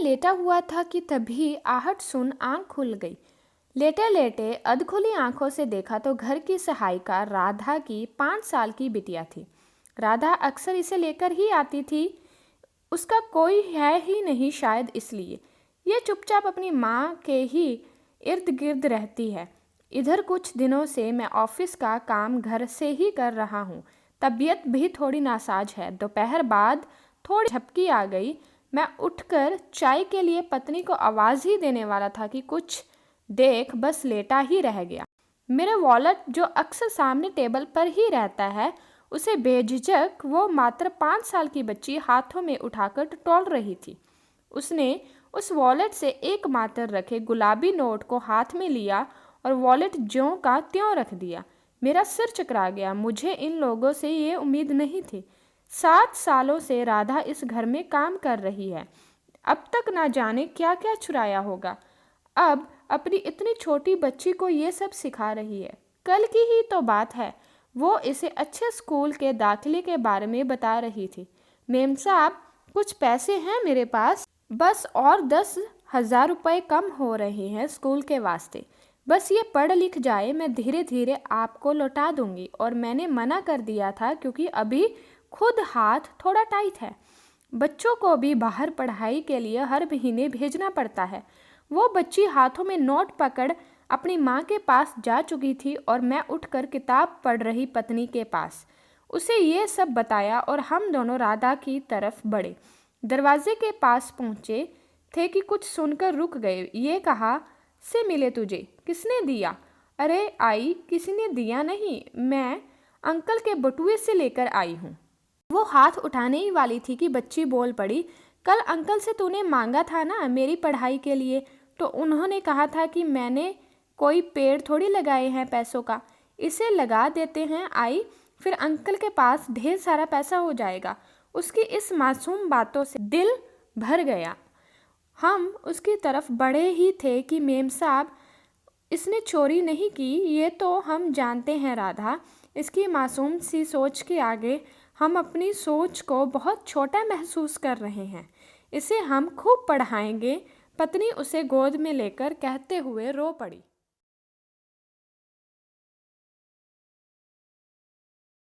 लेटा हुआ था कि तभी आहट सुन आंख खुल गई। लेटे लेटे अधखुली आंखों से देखा तो घर की सहायिका राधा की 5 साल की बिटिया थी। राधा अक्सर इसे लेकर ही आती थी, उसका कोई है ही नहीं, शायद इसलिए ये चुपचाप अपनी माँ के ही इर्द गिर्द रहती है। इधर कुछ दिनों से मैं ऑफिस का काम घर से ही कर रहा हूँ। तबीयत भी थोड़ी नासाज है। दोपहर बाद थोड़ी झपकी आ गई। मैं उठकर चाय के लिए पत्नी को आवाज़ ही देने वाला था कि कुछ देख बस लेटा ही रह गया। मेरे वॉलेट जो अक्सर सामने टेबल पर ही रहता है, उसे बेझिझक वो मात्र 5 साल की बच्ची हाथों में उठाकर टटोल रही थी। उसने उस वॉलेट से एकमात्र रखे गुलाबी नोट को हाथ में लिया और वॉलेट ज्यों का त्यों रख दिया। मेरा सिर चकरा गया। मुझे इन लोगों से ये उम्मीद नहीं थी। 7 सालों से राधा इस घर में काम कर रही है। अब तक ना जाने क्या क्या चुराया होगा। अब अपनी इतनी छोटी बच्ची को ये सब सिखा रही है। कल की ही तो बात है, वो इसे अच्छे स्कूल के दाखिले के बारे में बता रही थी। मेम साहब, कुछ पैसे हैं मेरे पास, बस और 10,000 रुपये कम हो रहे हैं स्कूल के वास्ते। बस ये पढ़ लिख जाए, मैं धीरे धीरे आपको लौटा दूंगी। और मैंने मना कर दिया था क्योंकि अभी खुद हाथ थोड़ा टाइट है। बच्चों को भी बाहर पढ़ाई के लिए हर महीने भेजना पड़ता है। वो बच्ची हाथों में नोट पकड़ अपनी माँ के पास जा चुकी थी और मैं उठकर किताब पढ़ रही पत्नी के पास उसे ये सब बताया और हम दोनों राधा की तरफ बढ़े। दरवाजे के पास पहुँचे थे कि कुछ सुनकर रुक गए। ये कहा, से मिले तुझे, किसने दिया? अरे आई, किसी ने दिया नहीं, मैं अंकल के बटुए से लेकर आई हूँ। वो हाथ उठाने ही वाली थी कि बच्ची बोल पड़ी, कल अंकल से तूने मांगा था ना मेरी पढ़ाई के लिए, तो उन्होंने कहा था कि मैंने कोई पेड़ थोड़ी लगाए हैं पैसों का, इसे लगा देते हैं आई, फिर अंकल के पास ढेर सारा पैसा हो जाएगा। उसकी इस मासूम बातों से दिल भर गया। हम उसकी तरफ बढ़े ही थे कि मेम साहब, इसने चोरी नहीं की, ये तो हम जानते हैं राधा। इसकी मासूम सी सोच के आगे हम अपनी सोच को बहुत छोटा महसूस कर रहे हैं। इसे हम खूब पढ़ाएंगे। पत्नी उसे गोद में लेकर कहते हुए रो पड़ी।